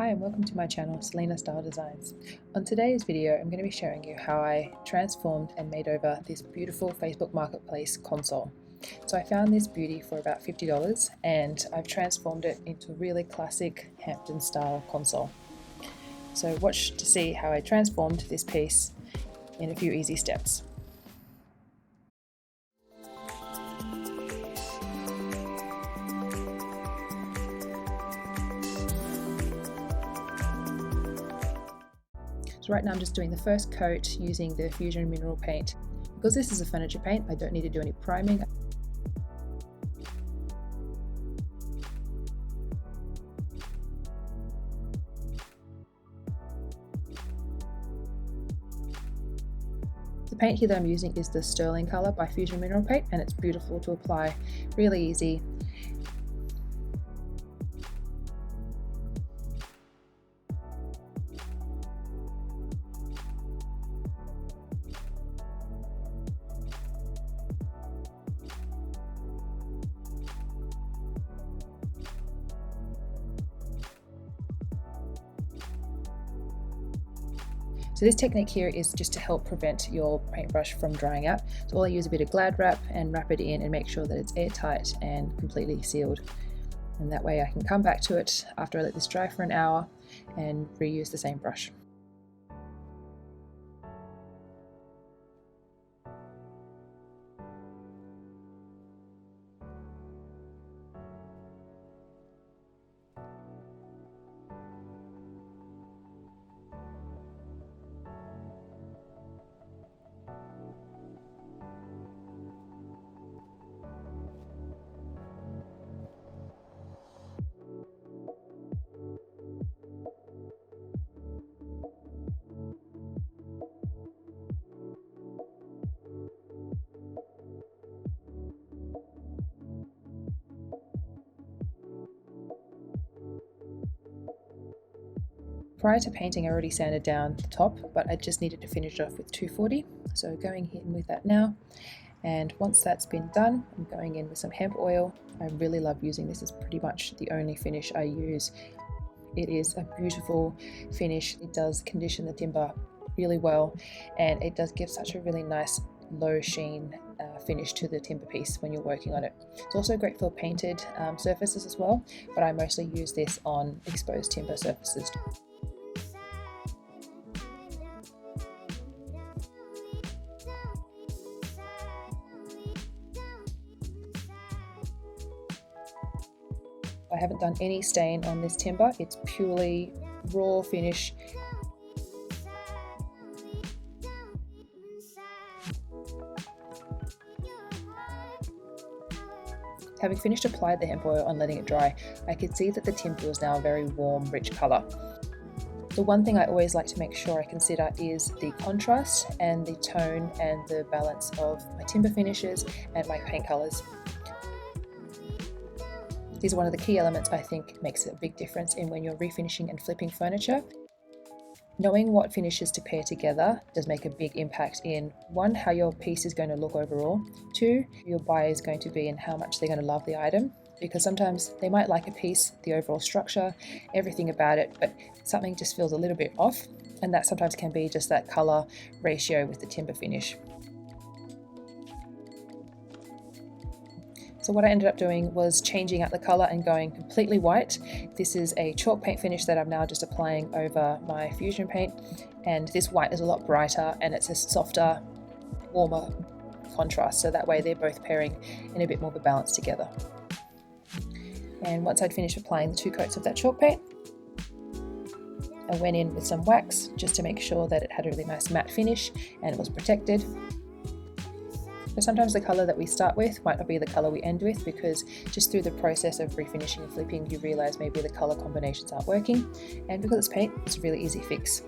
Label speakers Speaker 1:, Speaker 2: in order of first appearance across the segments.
Speaker 1: Hi and welcome to my channel, Selena Style Designs. On today's video, I'm going to be showing you how I transformed and made over this beautiful Facebook Marketplace console. So I found this beauty for about $50 and I've transformed it into a really classic Hamptons style console. So watch to see how I transformed this piece in a few easy steps. So right now I'm just doing the first coat using the Fusion mineral paint. Because this is a furniture paint, I don't need to do any priming. The paint here that I'm using is the Sterling colour by Fusion mineral paint, and it's beautiful to apply, really easy. So this technique here is just to help prevent your paintbrush from drying out. So all I use a bit of Glad wrap and wrap it in and make sure that it's airtight and completely sealed. And that way I can come back to it after I let this dry for an hour and reuse the same brush. Prior to painting, I already sanded down the top, but I just needed to finish it off with 240. So going in with that now. And once that's been done, I'm going in with some hemp oil. I really love using this. It's pretty much the only finish I use. It is a beautiful finish. It does condition the timber really well, and it does give such a really nice low sheen finish to the timber piece when you're working on it. It's also great for painted surfaces as well, but I mostly use this on exposed timber surfaces. I haven't done any stain on this timber, it's purely raw finish. Having finished applying the hemp oil and letting it dry, I could see that the timber was now a very warm, rich colour. The one thing I always like to make sure I consider is the contrast and the tone and the balance of my timber finishes and my paint colours. These are one of the key elements I think makes a big difference in when you're refinishing and flipping furniture. Knowing what finishes to pair together does make a big impact in, one, how your piece is going to look overall, two, who your buyer is going to be and how much they're going to love the item, because sometimes they might like a piece, the overall structure, everything about it, but something just feels a little bit off, and that sometimes can be just that colour ratio with the timber finish. So what I ended up doing was changing out the colour and going completely white. This is a chalk paint finish that I'm now just applying over my Fusion paint, and this white is a lot brighter and it's a softer, warmer contrast, so that way they're both pairing in a bit more of a balance together. And once I'd finished applying the 2 coats of that chalk paint, I went in with some wax just to make sure that it had a really nice matte finish and it was protected. But sometimes the colour that we start with might not be the colour we end with, because just through the process of refinishing and flipping you realise maybe the colour combinations aren't working, and because it's paint, it's a really easy fix.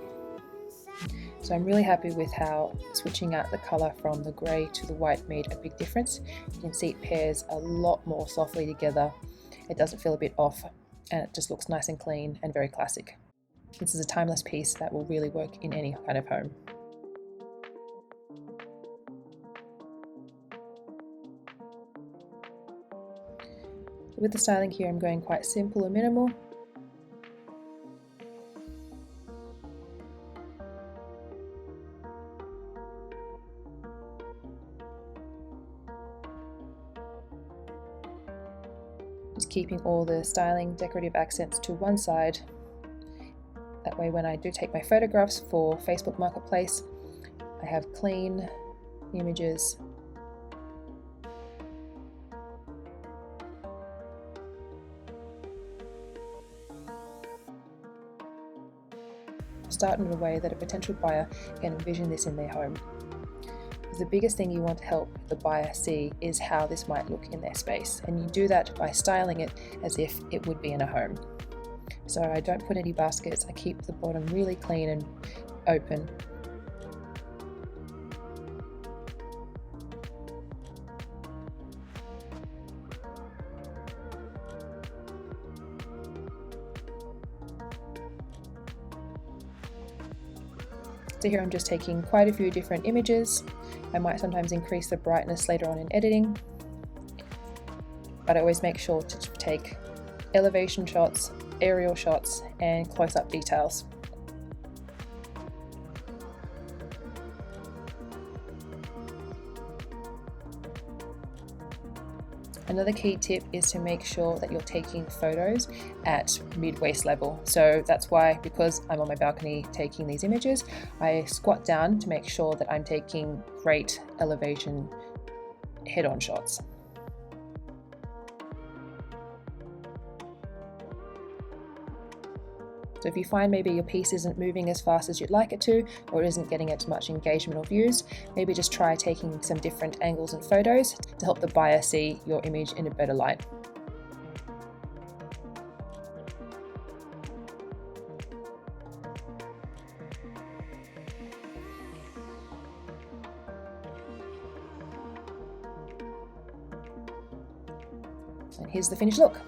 Speaker 1: So I'm really happy with how switching out the colour from the grey to the white made a big difference. You can see it pairs a lot more softly together, it doesn't feel a bit off, and it just looks nice and clean and very classic. This is a timeless piece that will really work in any kind of home. With the styling here, I'm going quite simple and minimal. keeping all the styling decorative accents to one side. That way when I do take my photographs for Facebook Marketplace, I have clean images. Start in a way that a potential buyer can envision this in their home. The biggest thing you want to help the buyer see is how this might look in their space, and you do that by styling it as if it would be in a home. So I don't put any baskets, I keep the bottom really clean and open. So here I'm just taking quite a few different images. I might sometimes increase the brightness later on in editing, but I always make sure to take elevation shots, aerial shots, and close-up details. Another key tip is to make sure that you're taking photos at mid-waist level. So that's why, because I'm on my balcony taking these images, I squat down to make sure that I'm taking great elevation head-on shots. So if you find maybe your piece isn't moving as fast as you'd like it to, or isn't getting as much engagement or views, maybe just try taking some different angles and photos to help the buyer see your image in a better light. And here's the finished look.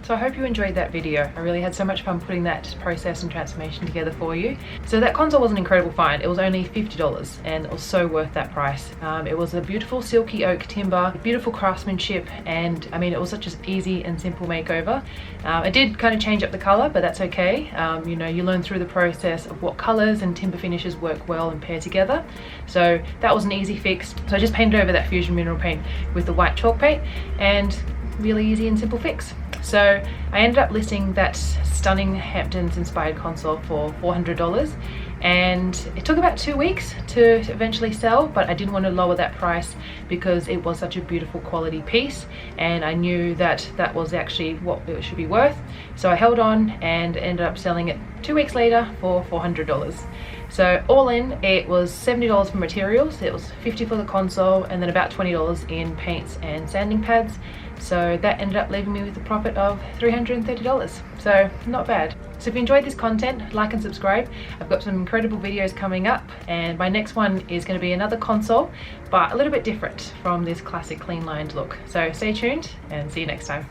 Speaker 1: So I hope you enjoyed that video. I really had so much fun putting that process and transformation together for you. So that console was an incredible find. It was only $50 and it was so worth that price. It was a beautiful silky oak timber, beautiful craftsmanship, and I mean it was such an easy and simple makeover. It did kind of change up the color, but that's okay. You know, you learn through the process of what colors and timber finishes work well and pair together. So that was an easy fix. So I just painted over that fusion mineral paint with the white chalk paint, and really easy and simple fix. So I ended up listing that stunning Hamptons inspired console for $400, and it took about 2 weeks to eventually sell, but I didn't want to lower that price because it was such a beautiful quality piece and I knew that that was actually what it should be worth. So I held on and ended up selling it 2 weeks later for $400. So all in, it was $70 for materials, it was $50 for the console, and then about $20 in paints and sanding pads. So that ended up leaving me with a profit of $330. So not bad. So if you enjoyed this content, like and subscribe. I've got some incredible videos coming up, and my next one is going to be another console, but a little bit different from this classic clean lined look. So stay tuned and see you next time.